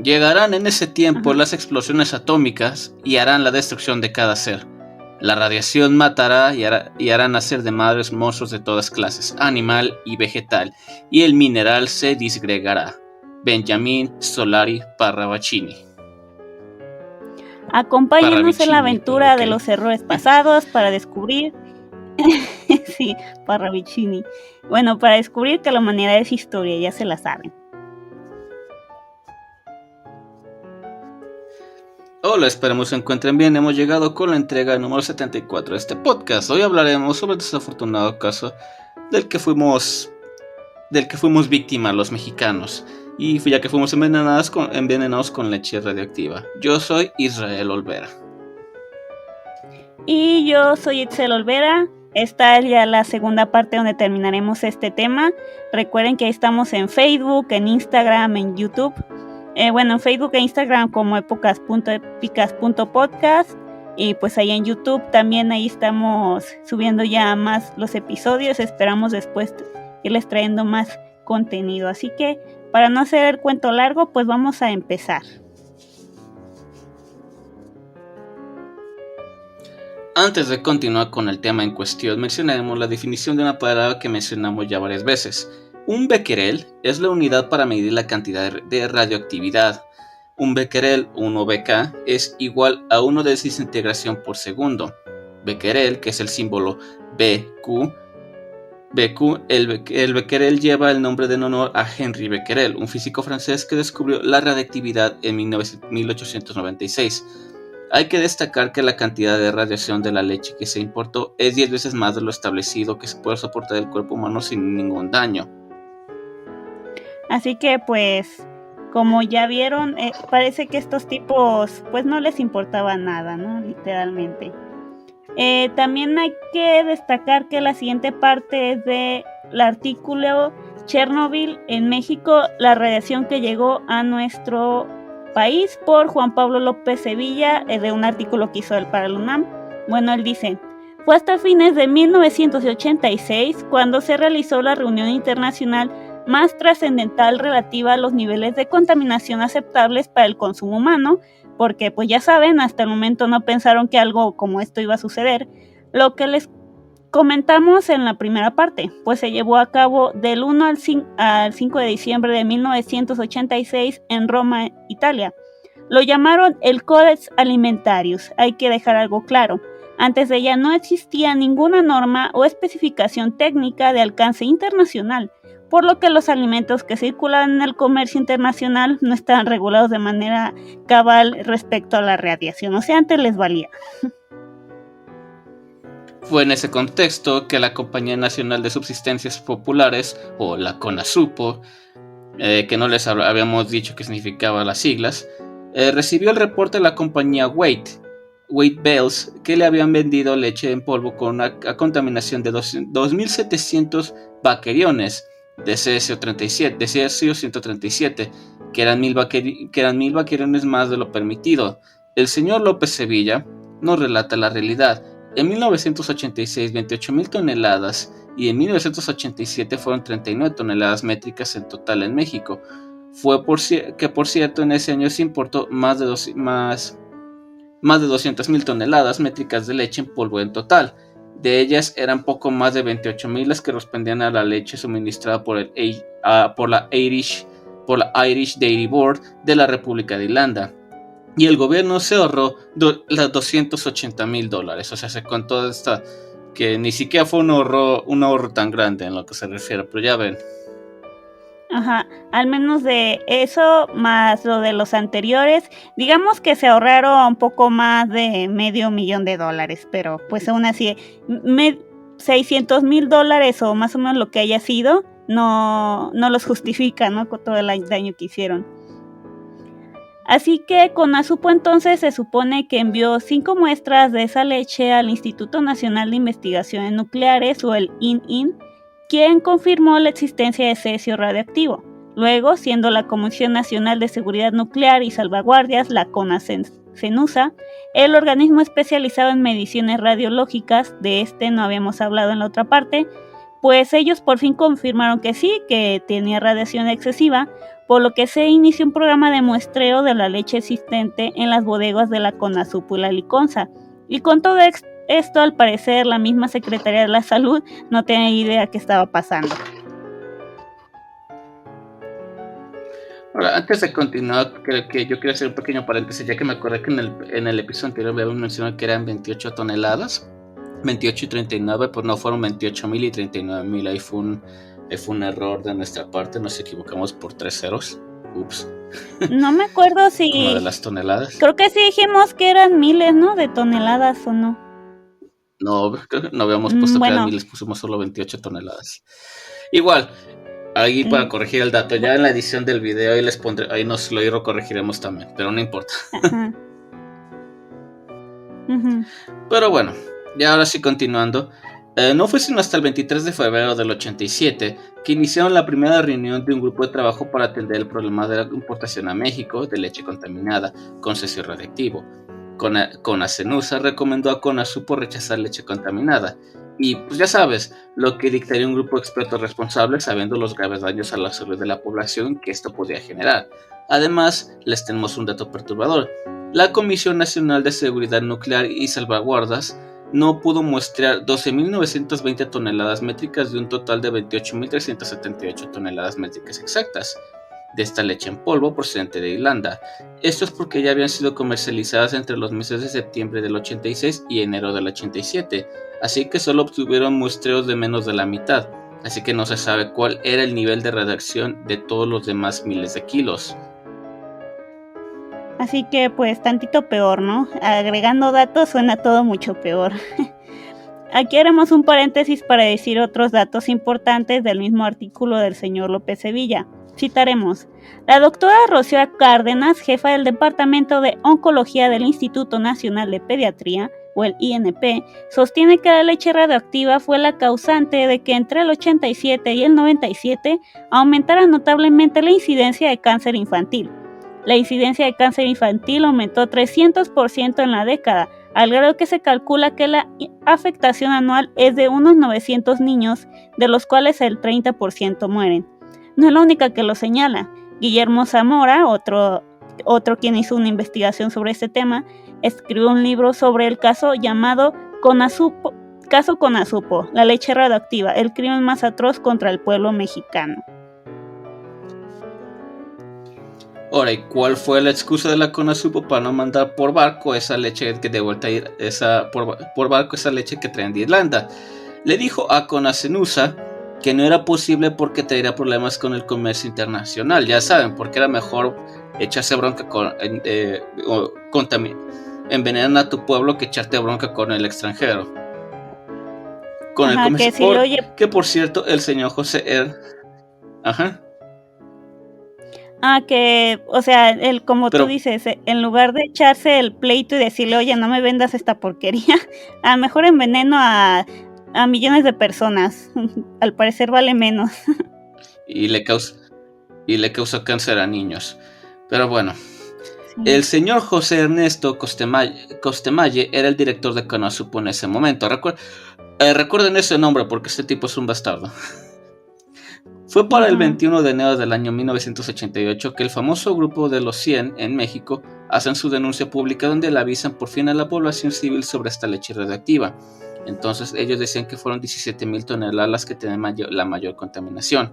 Llegarán en ese tiempo las explosiones atómicas y harán la destrucción de cada ser. La radiación matará y hará nacer de madres monstruos de todas clases, animal y vegetal, y el mineral se disgregará. Benjamin Solari Parravicini. Acompáñenos en la aventura de los errores pasados para descubrir... sí, Parravicini. Bueno, para descubrir que la humanidad es historia, ya se la saben. Hola, esperemos se encuentren bien. Hemos llegado con la entrega número 74 de este podcast. Hoy hablaremos sobre el desafortunado caso del que fuimos víctimas los mexicanos, y ya que fuimos envenenados con leche radioactiva. Yo soy Israel Olvera. Y yo soy Itzel Olvera. Esta es ya la segunda parte donde terminaremos este tema. Recuerden que estamos en Facebook, en Instagram, en YouTube. En Facebook e Instagram como epocas.epicas.podcast, y pues ahí en YouTube también, ahí estamos subiendo ya más los episodios. Esperamos después irles trayendo más contenido, así que para no hacer el cuento largo, pues vamos a empezar. Antes de continuar con el tema en cuestión, mencionaremos la definición de una palabra que mencionamos ya varias veces. Un becquerel es la unidad para medir la cantidad de radioactividad. Un becquerel, 1 Bk, es igual a 1 de desintegración por segundo. Becquerel, que es el símbolo BQ, el becquerel lleva el nombre en honor a Henri Becquerel, un físico francés que descubrió la radiactividad en 1896. Hay que destacar que la cantidad de radiación de la leche que se importó es 10 veces más de lo establecido que se puede soportar el cuerpo humano sin ningún daño. Así que pues, como ya vieron, parece que estos tipos pues no les importaba nada, ¿no? Literalmente. También hay que destacar que la siguiente parte es del artículo Chernobyl en México, la radiación que llegó a nuestro país, por Juan Pablo López Sevilla, de un artículo que hizo él para el UNAM. Bueno, él dice: fue hasta fines de 1986 cuando se realizó la reunión internacional más trascendental relativa a los niveles de contaminación aceptables para el consumo humano, porque pues ya saben, hasta el momento no pensaron que algo como esto iba a suceder. Lo que les comentamos en la primera parte, pues se llevó a cabo del 1 al 5 de diciembre de 1986 en Roma, Italia. Lo llamaron el Codex Alimentarius. Hay que dejar algo claro: antes de ella no existía ninguna norma o especificación técnica de alcance internacional, por lo que los alimentos que circulan en el comercio internacional no estaban regulados de manera cabal respecto a la radiación. O sea, antes les valía. Fue en ese contexto que la Compañía Nacional de Subsistencias Populares, o la CONASUPO, que no les habíamos dicho qué significaba las siglas, recibió el reporte de la compañía Waite Bells, que le habían vendido leche en polvo con una contaminación de 2.700 baqueriones de cesio-137, que eran 1.000 baqueriones más de lo permitido. El señor López Sevilla nos relata la realidad. En 1986, 28.000 toneladas, y en 1987 fueron 39 toneladas métricas en total en México. Por cierto, en ese año se importó más de 200.000 toneladas métricas de leche en polvo en total. De ellas eran poco más de 28.000 las que respondían a la leche suministrada por la Irish Dairy Board de la República de Irlanda. Y el gobierno se ahorró los $280,000. O sea, con toda esta, que ni siquiera fue un ahorro tan grande en lo que se refiere, pero ya ven. Ajá, al menos de eso, más lo de los anteriores, digamos que se ahorraron un poco más de $500,000, pero pues aún así, $600,000 o más o menos lo que haya sido, no los justifica, ¿no? Con todo el daño que hicieron. Así que CONASUPO entonces se supone que envió 5 muestras de esa leche al Instituto Nacional de Investigaciones Nucleares, o el ININ, quien confirmó la existencia de cesio radioactivo. Luego, siendo la Comisión Nacional de Seguridad Nuclear y Salvaguardias, la CONACENUSA, el organismo especializado en mediciones radiológicas, de este no habíamos hablado en la otra parte, pues ellos por fin confirmaron que sí, que tenía radiación excesiva, por lo que se inició un programa de muestreo de la leche existente en las bodegas de la Conasupo y la Liconza. Y con todo esto, al parecer, la misma Secretaría de la Salud no tenía idea qué estaba pasando. Ahora, antes de continuar, creo que yo quiero hacer un pequeño paréntesis, ya que me acordé que en el episodio anterior habíamos mencionado que eran 28 toneladas, 28 y 39, pues no fueron 28,000 y 39,000, ahí fue un error de nuestra parte, nos equivocamos por 3 ceros, ups. No me acuerdo si... Con lo de las toneladas. Creo que sí dijimos que eran miles, ¿no? De toneladas o no. No, creo que no habíamos puesto que eran miles, pusimos solo 28 toneladas. Igual, ahí para corregir el dato, ya en la edición del video ahí les pondré, ahí nos lo corregiremos también, pero no importa. Pero bueno, ya ahora sí continuando. No fue sino hasta el 23 de febrero del 87 que iniciaron la primera reunión de un grupo de trabajo para atender el problema de la importación a México de leche contaminada con cesio radiactivo. CONASENUSA recomendó a CONASUPO rechazar leche contaminada. Y pues ya sabes, lo que dictaría un grupo de expertos responsables sabiendo los graves daños a la salud de la población que esto podría generar. Además, les tenemos un dato perturbador. La Comisión Nacional de Seguridad Nuclear y Salvaguardas no pudo muestrear 12.920 toneladas métricas de un total de 28.378 toneladas métricas exactas de esta leche en polvo procedente de Irlanda. Esto es porque ya habían sido comercializadas entre los meses de septiembre del 86 y enero del 87, así que solo obtuvieron muestreos de menos de la mitad, así que no se sabe cuál era el nivel de radiación de todos los demás miles de kilos. Así que pues tantito peor, ¿no? Agregando datos suena todo mucho peor. Aquí haremos un paréntesis para decir otros datos importantes del mismo artículo del señor López Sevilla. Citaremos: la doctora Rocío Cárdenas, jefa del Departamento de Oncología del Instituto Nacional de Pediatría, o el INP, sostiene que la leche radioactiva fue la causante de que entre el 87 y el 97 aumentara notablemente la incidencia de cáncer infantil. La incidencia de cáncer infantil aumentó 300% en la década, al grado que se calcula que la afectación anual es de unos 900 niños, de los cuales el 30% mueren. No es la única que lo señala. Guillermo Zamora, otro quien hizo una investigación sobre este tema, escribió un libro sobre el caso llamado Caso CONASUPO, la leche radioactiva, el crimen más atroz contra el pueblo mexicano. Ahora, ¿y cuál fue la excusa de la CONASUPO para no mandar por barco esa leche que de vuelta por barco esa leche que traen de Irlanda? Le dijo a CONASENUSA que no era posible porque traería problemas con el comercio internacional. Ya saben, porque era mejor echarse bronca envenenar a tu pueblo que echarte bronca con el extranjero. Con el comercio. Que por cierto, el señor José R. Que, o sea, tú dices, en lugar de echarse el pleito y decirle, oye, no me vendas esta porquería, a lo mejor enveneno a millones de personas. Al parecer vale menos. Y le causa cáncer a niños. Pero bueno, sí. El señor José Ernesto Costemalle era el director de CONASUPO en ese momento. Recuerden ese nombre porque este tipo es un bastardo. Fue para el 21 de enero del año 1988 que el famoso grupo de los 100 en México hacen su denuncia pública donde le avisan por fin a la población civil sobre esta leche radioactiva. Entonces ellos decían que fueron 17,000 toneladas las que tienen la mayor contaminación.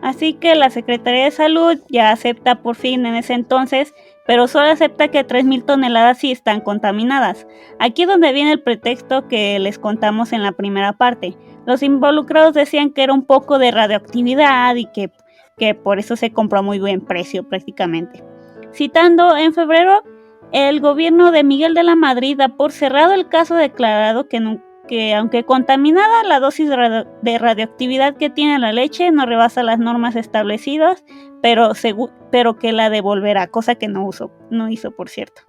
Así que la Secretaría de Salud ya acepta por fin en ese entonces, pero solo acepta que 3,000 toneladas sí están contaminadas. Aquí es donde viene el pretexto que les contamos en la primera parte. Los involucrados decían que era un poco de radioactividad y que por eso se compró a muy buen precio prácticamente. Citando, en febrero, el gobierno de Miguel de la Madrid da por cerrado el caso, declarado que aunque contaminada, la dosis de radioactividad que tiene la leche no rebasa las normas establecidas, pero que la devolverá, cosa que no hizo, por cierto.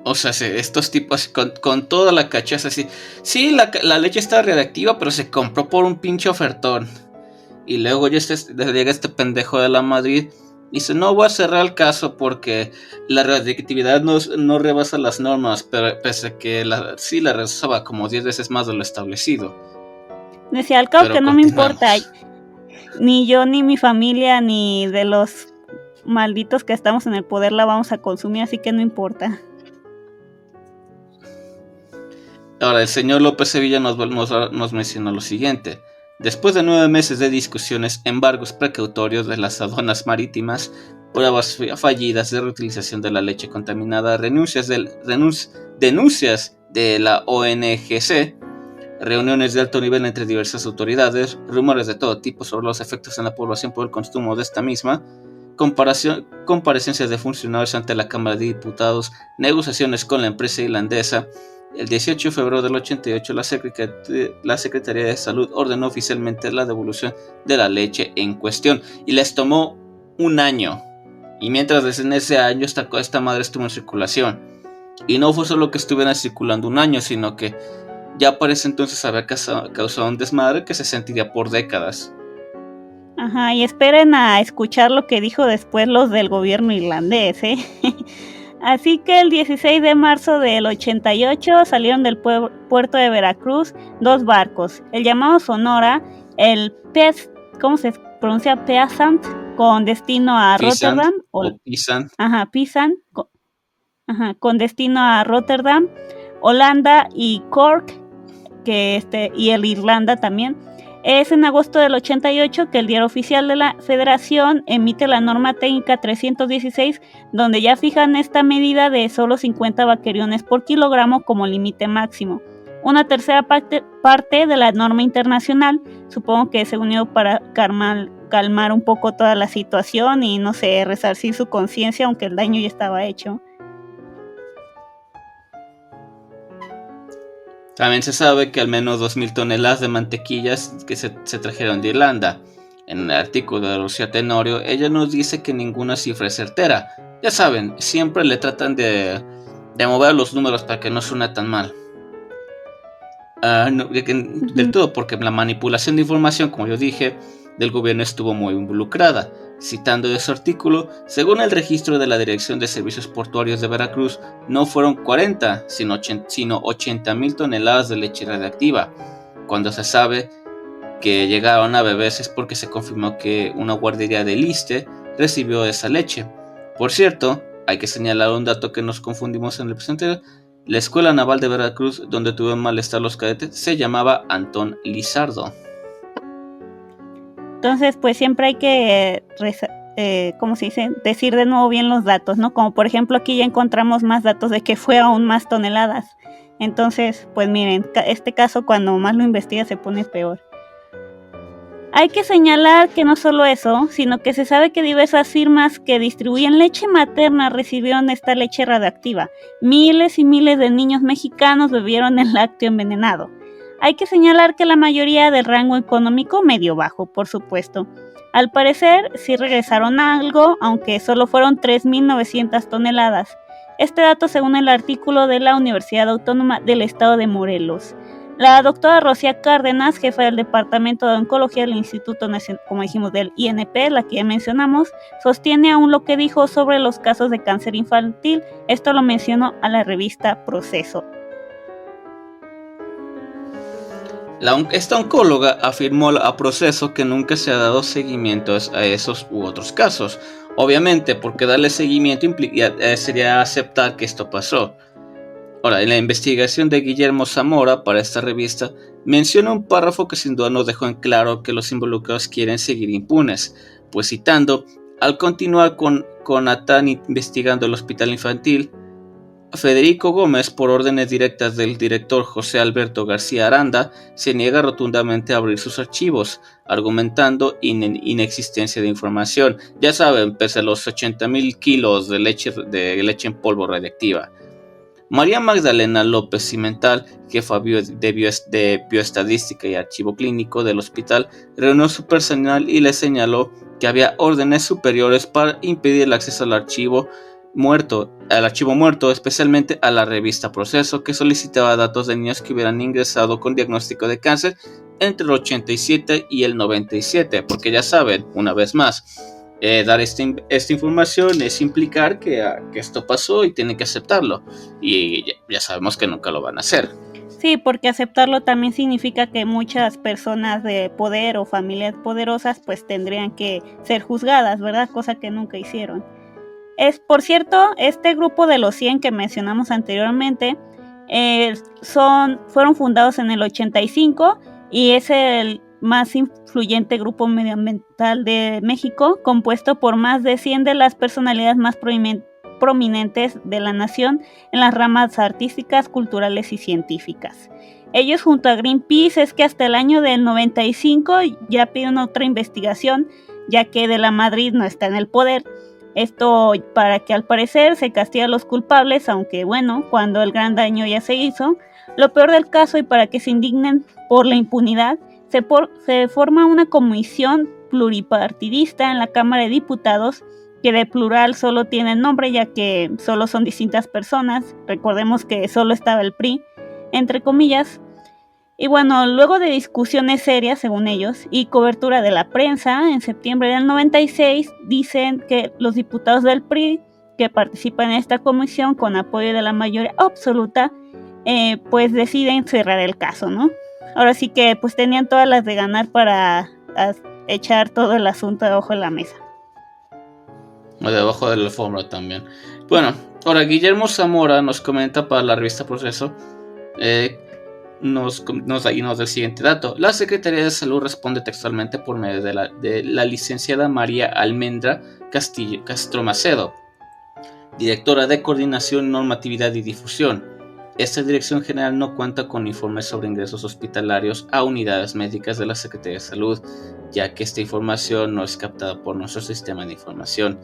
O sea, estos tipos con toda la cachaza así. Sí, la leche está radioactiva, pero se compró por un pinche ofertón. Y luego ya llega este pendejo de la Madrid y dice, no voy a cerrar el caso porque la radioactividad no rebasa las normas, pero pese a que la rebasaba como 10 veces más de lo establecido. Decía, al cabo que no me importa. ni yo, ni mi familia, ni de los malditos que estamos en el poder la vamos a consumir, así que no importa. Ahora, el señor López Sevilla nos menciona lo siguiente. Después de 9 meses de discusiones, embargos precautorios de las aduanas marítimas, pruebas fallidas de reutilización de la leche contaminada, denuncias de la ONGC, reuniones de alto nivel entre diversas autoridades, rumores de todo tipo sobre los efectos en la población por el consumo de esta misma, comparecencias de funcionarios ante la Cámara de Diputados, negociaciones con la empresa irlandesa. El 18 de febrero del 88, la Secretaría de Salud ordenó oficialmente la devolución de la leche en cuestión, y les tomó un año. Y mientras en ese año esta madre estuvo en circulación. Y no fue solo que estuviera circulando un año, sino que ya para ese entonces había causado un desmadre que se sentiría por décadas. Ajá, y esperen a escuchar lo que dijo después los del gobierno irlandés, ¿eh? Así que el 16 de marzo del 88 salieron del puerto de Veracruz 2 barcos, el llamado Sonora, el ¿cómo se pronuncia? Peasant, con destino a Rotterdam, Pisant, con destino a Rotterdam, Holanda, y Cork, y el Irlanda también. Es en agosto del 88 que el Diario Oficial de la Federación emite la norma técnica 316, donde ya fijan esta medida de solo 50 baqueriones por kilogramo como límite máximo. Una tercera parte de la norma internacional, supongo que se unió para calmar un poco toda la situación y, no sé, resarcir su conciencia, aunque el daño ya estaba hecho. También se sabe que al menos 2.000 toneladas de mantequillas que se trajeron de Irlanda. En el artículo de Lucía Tenorio, ella nos dice que ninguna cifra es certera. Ya saben, siempre le tratan de mover los números para que no suene tan mal. Del todo, porque la manipulación de información, como yo dije, del gobierno estuvo muy involucrada. Citando de su artículo, según el registro de la Dirección de Servicios Portuarios de Veracruz, no fueron 40, sino 80.000 toneladas de leche radiactiva. Cuando se sabe que llegaron a bebés es porque se confirmó que una guardería de Liste recibió esa leche. Por cierto, hay que señalar un dato que nos confundimos en el presente. La Escuela Naval de Veracruz, donde tuvieron malestar los cadetes, se llamaba Antón Lizardo. Entonces, pues siempre hay que, ¿cómo se dice? Decir de nuevo bien los datos, ¿no? Como por ejemplo aquí ya encontramos más datos de que fue aún más toneladas. Entonces, pues miren, este caso cuando más lo investiga se pone peor. Hay que señalar que no solo eso, sino que se sabe que diversas firmas que distribuyen leche materna recibieron esta leche radioactiva. Miles y miles de niños mexicanos bebieron el lácteo envenenado. Hay que señalar que la mayoría del rango económico medio bajo, por supuesto. Al parecer, sí regresaron algo, aunque solo fueron 3.900 toneladas. Este dato según el artículo de la Universidad Autónoma del Estado de Morelos. La doctora Rocía Cárdenas, jefa del Departamento de Oncología del Instituto Nacional, como dijimos, del INP, la que ya mencionamos, sostiene aún lo que dijo sobre los casos de cáncer infantil. Esto lo mencionó a la revista Proceso. Esta oncóloga afirmó a Proceso que nunca se ha dado seguimiento a esos u otros casos. Obviamente, porque darle seguimiento sería aceptar que esto pasó. Ahora, en la investigación de Guillermo Zamora para esta revista, menciona un párrafo que sin duda nos dejó en claro que los involucrados quieren seguir impunes, pues citando, al continuar con Atán investigando el hospital infantil, Federico Gómez, por órdenes directas del director José Alberto García Aranda, se niega rotundamente a abrir sus archivos, argumentando inexistencia de información. Ya saben, pese a los 80.000 kilos de leche en polvo radiactiva. María Magdalena López Cimental, jefa de bioestadística y archivo clínico del hospital, reunió su personal y le señaló que había órdenes superiores para impedir el acceso al archivo muerto, especialmente a la revista Proceso, que solicitaba datos de niños que hubieran ingresado con diagnóstico de cáncer entre el 87 y el 97, porque ya saben, una vez más, dar esta información es implicar que esto pasó y tienen que aceptarlo, y ya sabemos que nunca lo van a hacer. Sí, porque aceptarlo también significa que muchas personas de poder o familias poderosas pues tendrían que ser juzgadas, ¿verdad? Cosa que nunca hicieron. Por cierto, este grupo de los 100 que mencionamos anteriormente fueron fundados en el 85 y es el más influyente grupo medioambiental de México, compuesto por más de 100 de las personalidades más prominentes de la nación en las ramas artísticas, culturales y científicas. Ellos junto a Greenpeace es que hasta el año del 95 ya piden otra investigación, ya que De la Madrid no está en el poder. Esto para que al parecer se castigue a los culpables, aunque bueno, cuando el gran daño ya se hizo. Lo peor del caso, y para que se indignen por la impunidad, se forma una comisión pluripartidista en la Cámara de Diputados, que de plural solo tiene nombre ya que solo son distintas personas. Recordemos que solo estaba el PRI, entre comillas. Y bueno, luego de discusiones serias, según ellos, y cobertura de la prensa, en septiembre del 96 dicen que los diputados del PRI que participan en esta comisión con apoyo de la mayoría absoluta, pues deciden cerrar el caso, ¿no? Ahora sí que pues tenían todas las de ganar para echar todo el asunto debajo de la mesa. O debajo de la alfombra también. Bueno, ahora Guillermo Zamora nos comenta para la revista Proceso, nos da el siguiente dato. La Secretaría de Salud responde textualmente por medio de la licenciada María Almendra Castro Macedo, directora de Coordinación, Normatividad y Difusión. Esta dirección general no cuenta con informes sobre ingresos hospitalarios a unidades médicas de la Secretaría de Salud, ya que esta información no es captada por nuestro sistema de información.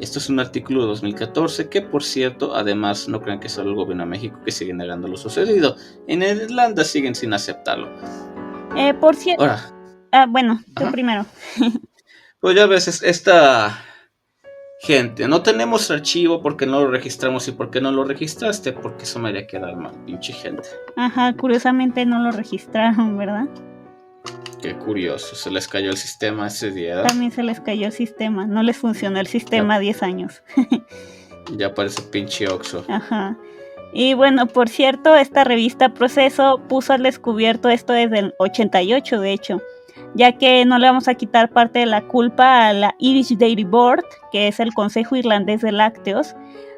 Esto es un artículo de 2014 que, por cierto, además no crean que es solo el gobierno de México que sigue negando lo sucedido. En Irlanda siguen sin aceptarlo. Por cierto... bueno, tú primero. Pues ya ves, esta gente, no tenemos archivo porque no lo registramos. ¿Y por qué no lo registraste? Porque eso me haría quedar mal, pinche gente. Ajá, curiosamente no lo registraron, ¿verdad? Qué curioso, se les cayó el sistema ese día. También se les cayó el sistema, no les funcionó el sistema 10 años. Ya parece pinche Oxxo. Ajá. Y bueno, por cierto, esta revista Proceso puso al descubierto esto desde el 88, de hecho, ya que no le vamos a quitar parte de la culpa a la Irish Dairy Board, que es el Consejo Irlandés de Lácteos.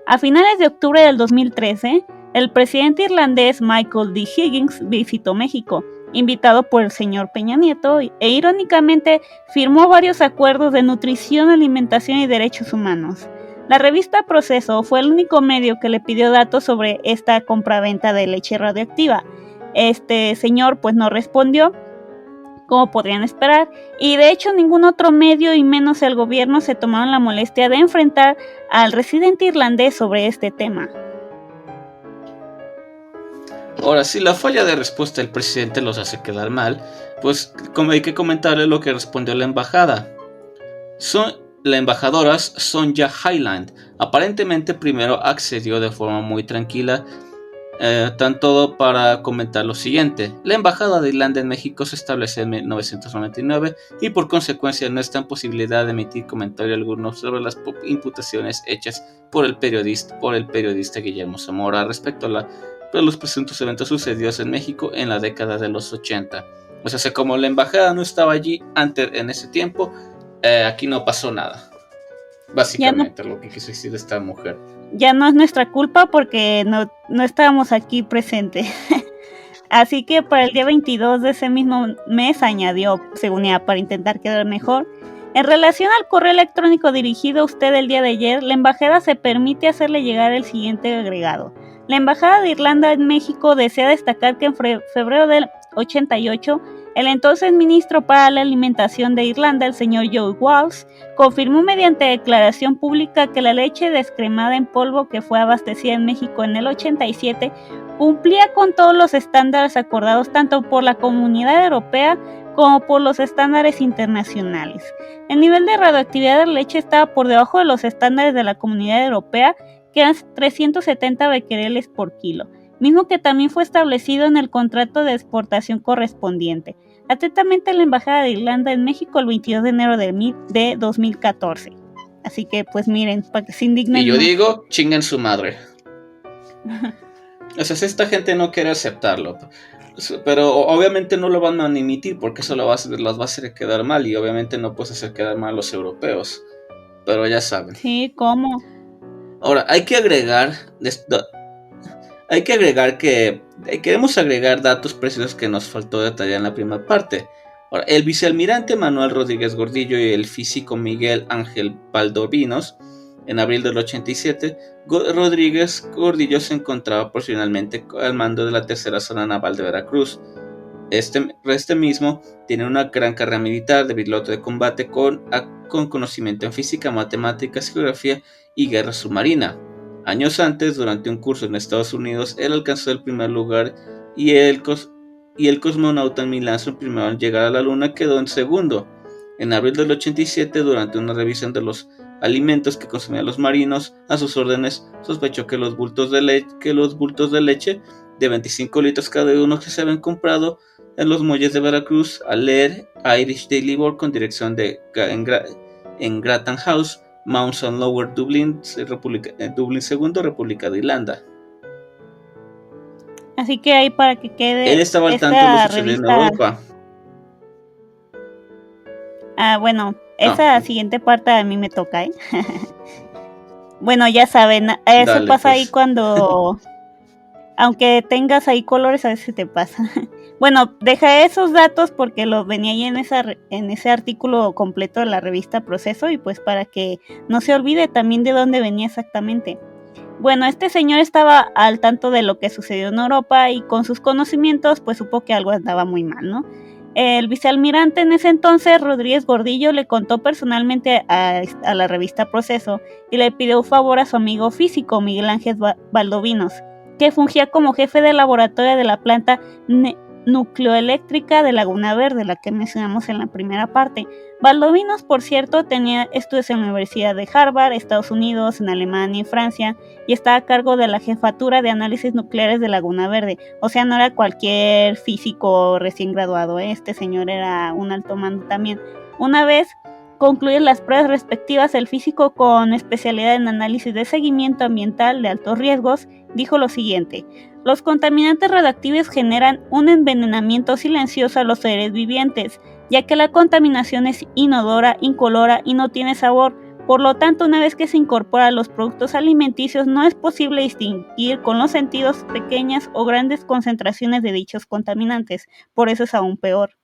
A finales de octubre del 2013, el presidente irlandés Michael D. Higgins visitó México, invitado por el señor Peña Nieto, e irónicamente firmó varios acuerdos de nutrición, alimentación y derechos humanos. La revista Proceso fue el único medio que le pidió datos sobre esta compraventa de leche radioactiva. Este señor pues no respondió, como podrían esperar, y de hecho ningún otro medio y menos el gobierno se tomaron la molestia de enfrentar al residente irlandés sobre este tema. Ahora, si la falla de respuesta del presidente los hace quedar mal, pues como hay que comentarle lo que respondió la embajada. La embajadora Sonja Hyland aparentemente primero accedió de forma muy tranquila, tanto para comentar lo siguiente. La embajada de Irlanda en México se estableció en 1999 y por consecuencia no está en posibilidad de emitir comentario alguno sobre las imputaciones hechas por el periodista Guillermo Zamora respecto a los presuntos eventos sucedidos en México en la década de los 80. O sea, como la embajada no estaba allí antes en ese tiempo, aquí no pasó nada. Básicamente lo que quiso decir esta mujer. Ya no es nuestra culpa porque no estábamos aquí presentes. Así que para el día 22 de ese mismo mes añadió, según ella, para intentar quedar mejor: en relación al correo electrónico dirigido a usted el día de ayer, la embajada se permite hacerle llegar el siguiente agregado. La embajada de Irlanda en México desea destacar que en febrero del 88, el entonces ministro para la alimentación de Irlanda, el señor Joe Walsh, confirmó mediante declaración pública que la leche descremada en polvo que fue abastecida en México en el 87 cumplía con todos los estándares acordados tanto por la Comunidad Europea como por los estándares internacionales. El nivel de radioactividad de la leche estaba por debajo de los estándares de la Comunidad Europea, que eran 370 becquereles por kilo, mismo que también fue establecido en el contrato de exportación correspondiente. Atentamente, la Embajada de Irlanda en México, el 22 de enero de 2014. Así que, pues miren, para que se indignen. Y yo digo, chinguen su madre. O sea, si esta gente no quiere aceptarlo, pero obviamente no lo van a admitir porque eso las va a hacer quedar mal y obviamente no puedes hacer quedar mal a los europeos. Pero ya saben. Sí, ¿cómo? Ahora, hay que agregar que queremos agregar datos precisos que nos faltó detallar en la primera parte. Ahora, el vicealmirante Manuel Rodríguez Gordillo y el físico Miguel Ángel Valdovinos, en abril del 87, Rodríguez Gordillo se encontraba personalmente al mando de la tercera zona naval de Veracruz. Este mismo tiene una gran carrera militar de piloto de combate con conocimiento en física, matemáticas, geografía y guerra submarina. Años antes, durante un curso en Estados Unidos, él alcanzó el primer lugar y el cosmonauta Neil Armstrong, primero en llegar a la Luna, quedó en segundo. En abril del 87, durante una revisión de los alimentos que consumían los marinos, a sus órdenes, sospechó que los bultos de leche de 25 litros cada uno que se habían comprado en los muelles de Veracruz al leer Irish Daily Board con dirección en Grattan House, Mount St. Lower, Dublín, Dublín II, República de Irlanda. Así que ahí para que quede. Él estaba al tanto de lo sucedido en Europa. Bueno, esa siguiente parte a mí me toca, ¿eh? Bueno, ya saben, eso dale, pasa pues. Ahí cuando... Aunque tengas ahí colores, a veces te pasa. Bueno, deja esos datos porque los venía ahí en ese artículo completo de la revista Proceso y pues para que no se olvide también de dónde venía exactamente. Bueno, este señor estaba al tanto de lo que sucedió en Europa y con sus conocimientos pues supo que algo andaba muy mal, ¿no? El vicealmirante en ese entonces, Rodríguez Gordillo, le contó personalmente a la revista Proceso y le pidió un favor a su amigo físico, Miguel Ángel Valdovinos, que fungía como jefe de laboratorio de la planta nucleoeléctrica de Laguna Verde, la que mencionamos en la primera parte. Valdovinos, por cierto, tenía estudios en la Universidad de Harvard, Estados Unidos, en Alemania y Francia, y estaba a cargo de la jefatura de análisis nucleares de Laguna Verde. O sea, no era cualquier físico recién graduado, este señor era un alto mando también. Una vez concluir las pruebas respectivas, el físico con especialidad en análisis de seguimiento ambiental de altos riesgos dijo lo siguiente: los contaminantes radioactivos generan un envenenamiento silencioso a los seres vivientes, ya que la contaminación es inodora, incolora y no tiene sabor. Por lo tanto, una vez que se incorpora a los productos alimenticios, no es posible distinguir con los sentidos pequeñas o grandes concentraciones de dichos contaminantes. Por eso es aún peor.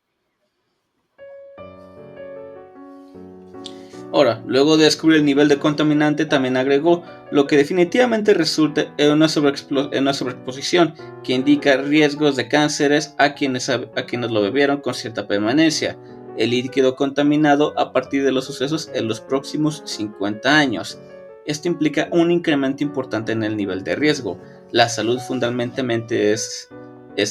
Ahora, luego de descubrir el nivel de contaminante, también agregó lo que definitivamente resulta en una sobreexposición que indica riesgos de cánceres a quienes lo bebieron con cierta permanencia. El líquido contaminado a partir de los sucesos en los próximos 50 años. Esto implica un incremento importante en el nivel de riesgo. La salud fundamentalmente es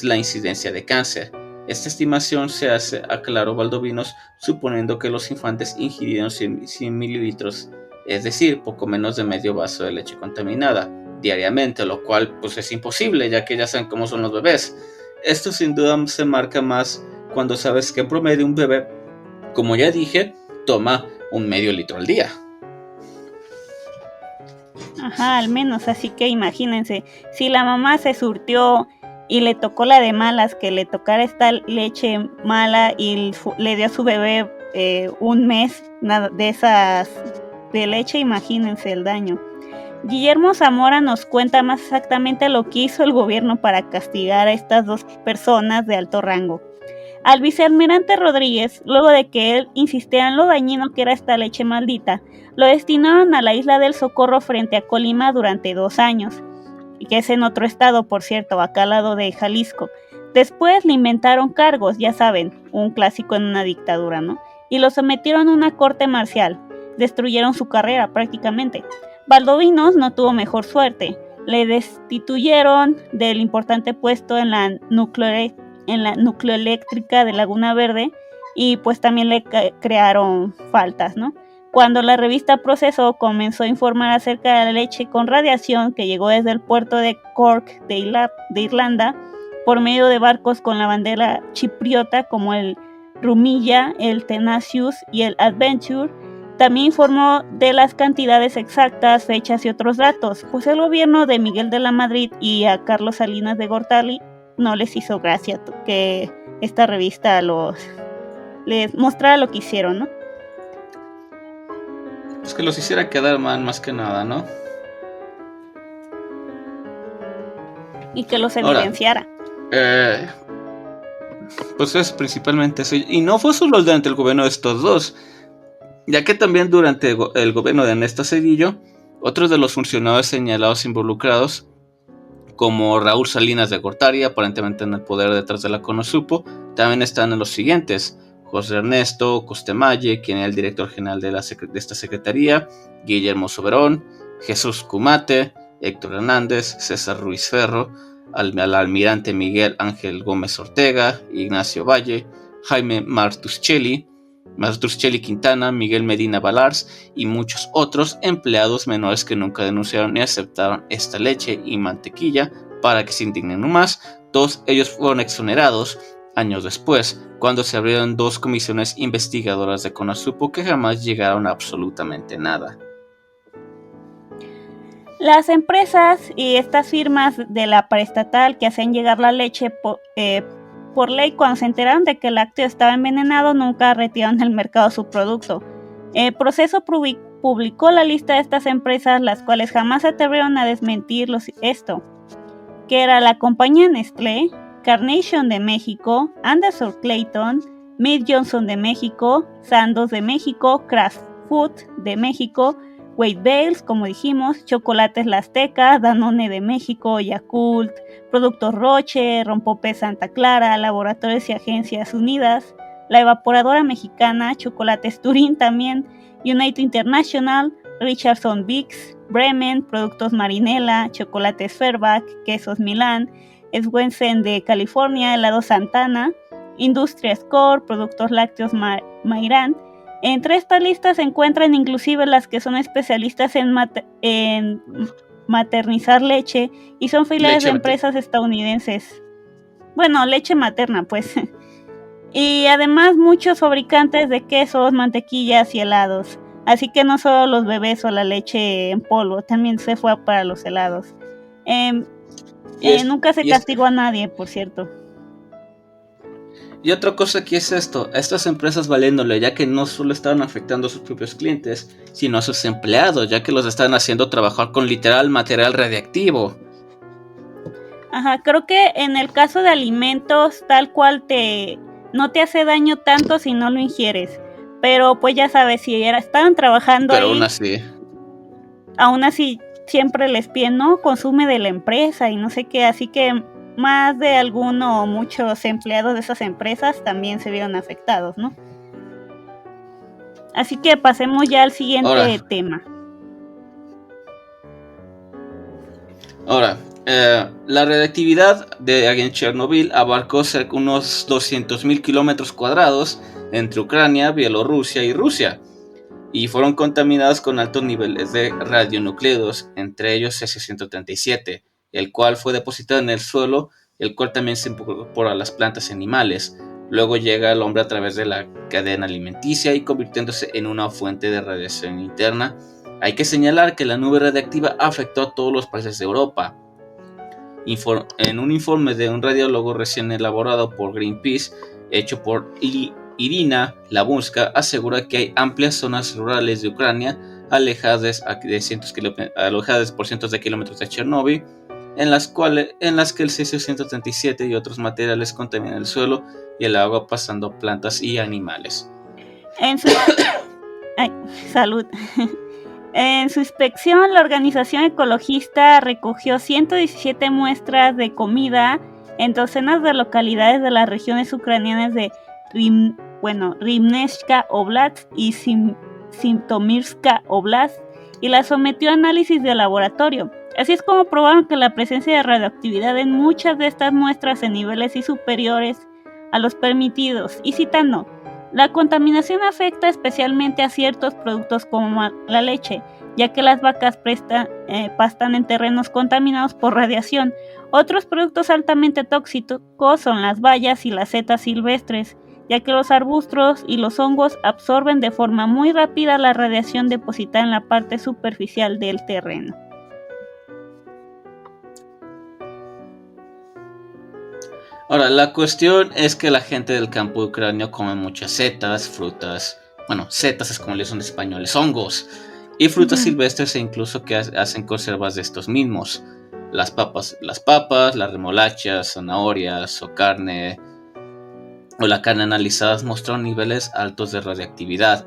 la incidencia de cáncer. Esta estimación se hace, aclaró Valdovinos, suponiendo que los infantes ingirieron 100 mililitros, es decir, poco menos de medio vaso de leche contaminada, diariamente, lo cual pues es imposible, ya que ya saben cómo son los bebés. Esto sin duda se marca más cuando sabes que en promedio un bebé, como ya dije, toma un medio litro al día. Ajá, al menos, así que imagínense, si la mamá se surtió y le tocó la de malas, que le tocara esta leche mala y le dio a su bebé un mes de esas de leche, imagínense el daño. Guillermo Zamora nos cuenta más exactamente lo que hizo el gobierno para castigar a estas dos personas de alto rango. Al vicealmirante Rodríguez, luego de que él insistiera en lo dañino que era esta leche maldita, lo destinaron a la isla del Socorro frente a Colima durante 2 años, que es en otro estado, por cierto, acá al lado de Jalisco. Después le inventaron cargos, ya saben, un clásico en una dictadura, ¿no? Y lo sometieron a una corte marcial. Destruyeron su carrera prácticamente. Valdovinos no tuvo mejor suerte. Le destituyeron del importante puesto en la nucleoeléctrica de Laguna Verde y pues también le crearon faltas, ¿no? Cuando la revista Proceso comenzó a informar acerca de la leche con radiación que llegó desde el puerto de Cork de Irlanda por medio de barcos con la bandera chipriota como el Rumilla, el Tenacious y el Adventure, también informó de las cantidades exactas, fechas y otros datos, pues el gobierno de Miguel de la Madrid y a Carlos Salinas de Gortari no les hizo gracia que esta revista les mostrara lo que hicieron, ¿no? Pues que los hiciera quedar mal más que nada, ¿no? Y que los evidenciara. Pues es principalmente eso. Y no fue solo durante el gobierno de estos dos, ya que también durante el gobierno de Ernesto Zedillo, otros de los funcionarios señalados involucrados, como Raúl Salinas de Gortari, aparentemente en el poder detrás de la Conosupo, también están en los siguientes: José Ernesto Costemalle, quien era el director general de esta secretaría, Guillermo Soberón, Jesús Cumate, Héctor Hernández, César Ruiz Ferro, al almirante Miguel Ángel Gómez Ortega, Ignacio Valle, Jaime Martuscelli Quintana, Miguel Medina Balars y muchos otros empleados menores que nunca denunciaron ni aceptaron esta leche y mantequilla para que se indignen más. Todos ellos fueron exonerados años después, cuando se abrieron 2 comisiones investigadoras de Conosupo que jamás llegaron a absolutamente nada. Las empresas y estas firmas de la paraestatal que hacían llegar la leche por ley, cuando se enteraron de que el lácteo estaba envenenado, nunca retiraron del mercado su producto. El Proceso publicó la lista de estas empresas, las cuales jamás se atrevieron a desmentir esto, que era la compañía Nestlé, Carnation de México, Anderson Clayton, Mead Johnson de México, Sandoz de México, Kraft Food de México, Wade Bales, como dijimos, Chocolates La Azteca, Danone de México, Yakult, Productos Roche, Rompope Santa Clara, Laboratorios y Agencias Unidas, La Evaporadora Mexicana, Chocolates Turín también, United International, Richardson Biggs, Bremen, Productos Marinela, Chocolates Fairback, Quesos Milán, Swensen de California, Helado Santana, Industria Score, Productos Lácteos Mairán. Entre estas listas se encuentran inclusive las que son especialistas en maternizar leche y son filiales de empresas estadounidenses. Bueno, leche materna, pues. Y además muchos fabricantes de quesos, mantequillas y helados. Así que no solo los bebés o la leche en polvo, también se fue para los helados. Nunca se castigó a nadie, por cierto. Y otra cosa aquí es esto: estas empresas valiéndole, ya que no solo estaban afectando a sus propios clientes, sino a sus empleados, ya que los estaban haciendo trabajar con literal material radiactivo. Ajá, creo que en el caso de alimentos, tal cual no te hace daño tanto si no lo ingieres. Pero pues ya sabes, si estaban trabajando pero ahí, aún así siempre les piden, no, consume de la empresa y no sé qué, así que más de alguno o muchos empleados de esas empresas también se vieron afectados, ¿no? Así que pasemos ya al siguiente tema. Ahora, la radiactividad en Chernobyl abarcó cerca de unos 200.000 kilómetros cuadrados entre Ucrania, Bielorrusia y Rusia, y fueron contaminadas con altos niveles de radionucleidos, entre ellos cesio-137, el cual fue depositado en el suelo, el cual también se incorpora a las plantas y animales. Luego llega al hombre a través de la cadena alimenticia y convirtiéndose en una fuente de radiación interna. Hay que señalar que la nube radiactiva afectó a todos los países de Europa. En un informe de un radiólogo recién elaborado por Greenpeace, hecho por Irina Labuska, asegura que hay amplias zonas rurales de Ucrania alejadas por cientos de kilómetros de Chernóbil, en las que el cesio-137 y otros materiales contaminan el suelo y el agua, pasando a plantas y animales. Salud. En su inspección, la organización ecologista recogió 117 muestras de comida en docenas de localidades de las regiones ucranianas de Rimnetska Oblast y Zhytomyr Oblast, y las sometió a análisis de laboratorio. Así es como probaron que la presencia de radioactividad en muchas de estas muestras en niveles superiores a los permitidos, y citando: la contaminación afecta especialmente a ciertos productos como la leche, ya que las vacas pastan en terrenos contaminados por radiación. Otros productos altamente tóxicos son las bayas y las setas silvestres, ya que los arbustos y los hongos absorben de forma muy rápida la radiación depositada en la parte superficial del terreno. Ahora, la cuestión es que la gente del campo de Ucrania come muchas setas, frutas, bueno, setas es como le dicen en español, hongos, y frutas silvestres e incluso que hacen conservas de estos mismos. Las papas, las remolachas, zanahorias o la carne analizadas mostraron niveles altos de radiactividad,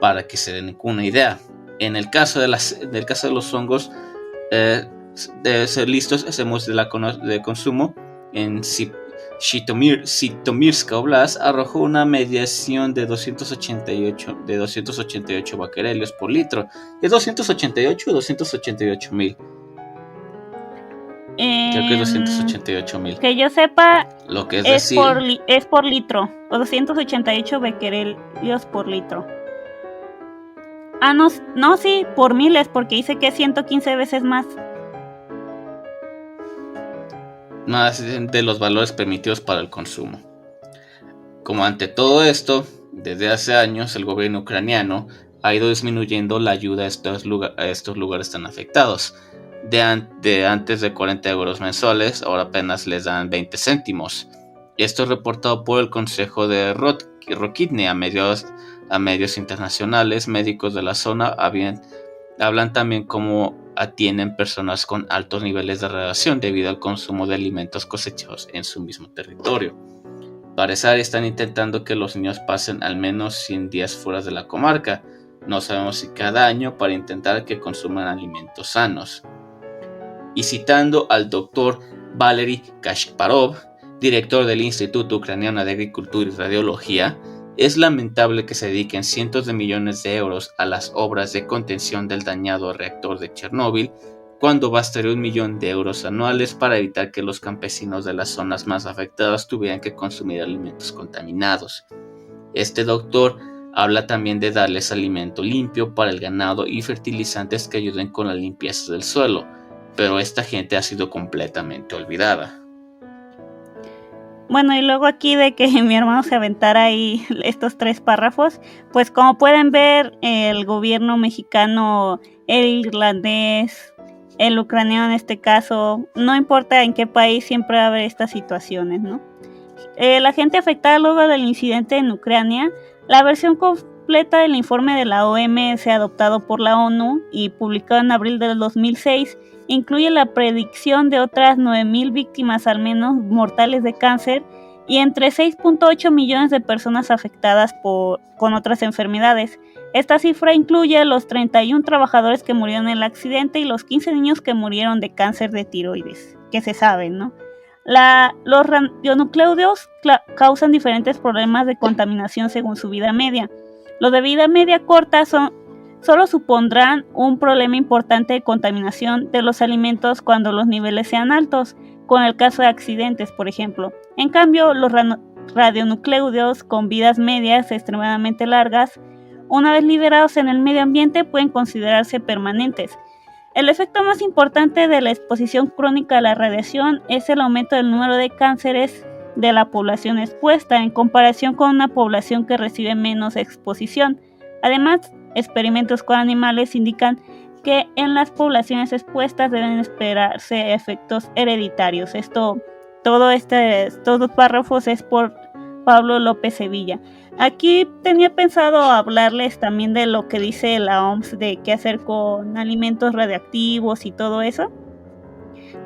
para que se den una idea. En el caso de los hongos, de ser listos, hacemos de consumo en Zhytomyrská Oblast arrojó una medición de 288 becquerelios por litro. ¿Es 288 o 288,000? Creo que es 288,000. Que yo sepa, lo que es por litro, o 288 becquerelios por litro. Ah, no, sí, por miles, porque dice que es 115 veces más. Más de los valores permitidos para el consumo. Como ante todo esto, desde hace años el gobierno ucraniano ha ido disminuyendo la ayuda a estos lugares tan afectados. De antes de 40 euros mensuales, ahora apenas les dan 20 céntimos. Esto es reportado por el Consejo de Rokitne a medios internacionales. Médicos de la zona hablan también cómo atienden personas con altos niveles de radiación debido al consumo de alimentos cosechados en su mismo territorio. Parece están intentando que los niños pasen al menos 100 días fuera de la comarca. No sabemos si cada año, para intentar que consuman alimentos sanos. Y citando al doctor Valery Kasparov, director del Instituto Ucraniano de Agricultura y Radiología, es lamentable que se dediquen cientos de millones de euros a las obras de contención del dañado reactor de Chernóbil, cuando bastaría 1 millón de euros anuales para evitar que los campesinos de las zonas más afectadas tuvieran que consumir alimentos contaminados. Este doctor habla también de darles alimento limpio para el ganado y fertilizantes que ayuden con la limpieza del suelo, pero esta gente ha sido completamente olvidada. Bueno, y luego aquí de que mi hermano se aventara ahí estos 3 párrafos, pues como pueden ver, el gobierno mexicano, el irlandés, el ucraniano en este caso, no importa en qué país, siempre va a haber estas situaciones, ¿no? La gente afectada luego del incidente en Ucrania, la versión completa del informe de la OMS adoptado por la ONU y publicado en abril del 2006, incluye la predicción de otras 9,000 víctimas al menos mortales de cáncer y entre 6.8 millones de personas afectadas con otras enfermedades. Esta cifra incluye a los 31 trabajadores que murieron en el accidente y los 15 niños que murieron de cáncer de tiroides, que se saben, ¿no? Los radionucleidos causan diferentes problemas de contaminación según su vida media. Los de vida media corta solo supondrán un problema importante de contaminación de los alimentos cuando los niveles sean altos, con el caso de accidentes, por ejemplo. En cambio, los radionucleidos con vidas medias extremadamente largas, una vez liberados en el medio ambiente, pueden considerarse permanentes. El efecto más importante de la exposición crónica a la radiación es el aumento del número de cánceres de la población expuesta en comparación con una población que recibe menos exposición. Además, experimentos con animales indican que en las poblaciones expuestas deben esperarse efectos hereditarios. Todos los párrafos es por Pablo López Sevilla. Aquí tenía pensado hablarles también de lo que dice la OMS de qué hacer con alimentos radiactivos y todo eso,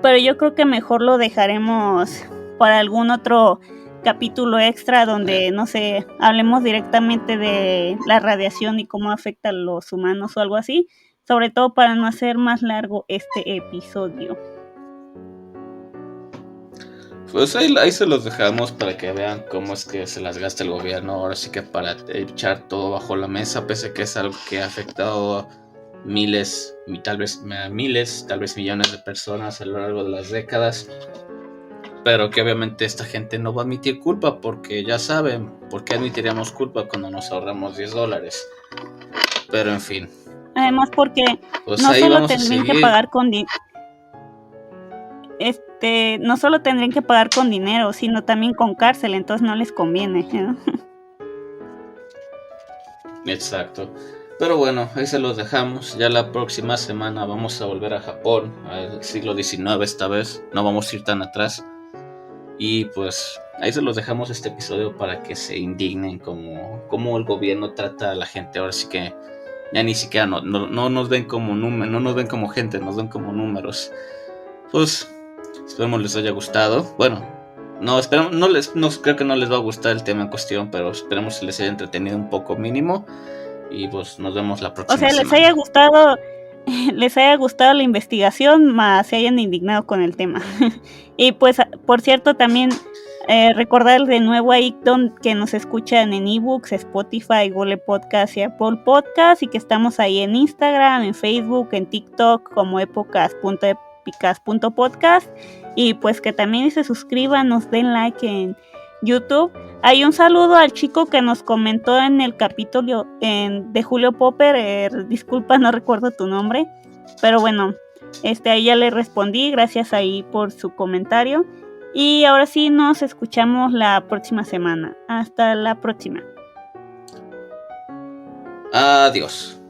pero yo creo que mejor lo dejaremos para algún otro capítulo extra donde, no sé, hablemos directamente de la radiación y cómo afecta a los humanos o algo así, sobre todo para no hacer más largo este episodio. Pues ahí se los dejamos para que vean cómo es que se las gasta el gobierno. Ahora sí que para echar todo bajo la mesa, pese a que es algo que ha afectado a miles, tal vez millones de personas a lo largo de las décadas. Pero que obviamente esta gente no va a admitir culpa, porque ya saben, ¿por qué admitiríamos culpa cuando nos ahorramos $10? Pero en fin. Además porque pues no solo tendrían que pagar con no solo tendrían que pagar con dinero, sino también con cárcel, entonces no les conviene, ¿no? Exacto. Pero bueno, ahí se los dejamos. Ya la próxima semana vamos a volver a Japón, al siglo XIX esta vez. No vamos a ir tan atrás. Y pues ahí se los dejamos este episodio para que se indignen como el gobierno trata a la gente. Ahora sí que ya ni siquiera no nos ven como números, no nos ven como gente, nos ven como números. Pues esperemos les haya gustado. Bueno, no esperemos, creo que no les va a gustar el tema en cuestión, pero esperemos que les haya entretenido un poco mínimo. Y pues nos vemos la próxima O sea, semana. les haya gustado la investigación, más se hayan indignado con el tema. Y pues, por cierto, también recordar de nuevo ahí que nos escuchan en ebooks, Spotify, Google Podcast y Apple Podcast, y que estamos ahí en Instagram, en Facebook, en TikTok como épocas.épicas.podcast, y pues que también se suscriban, nos den like en YouTube. Hay un saludo al chico que nos comentó en el capítulo de Julio Popper, disculpa, no recuerdo tu nombre, pero bueno, ahí ya le respondí, gracias ahí por su comentario. Y ahora sí nos escuchamos la próxima semana. Hasta la próxima. Adiós.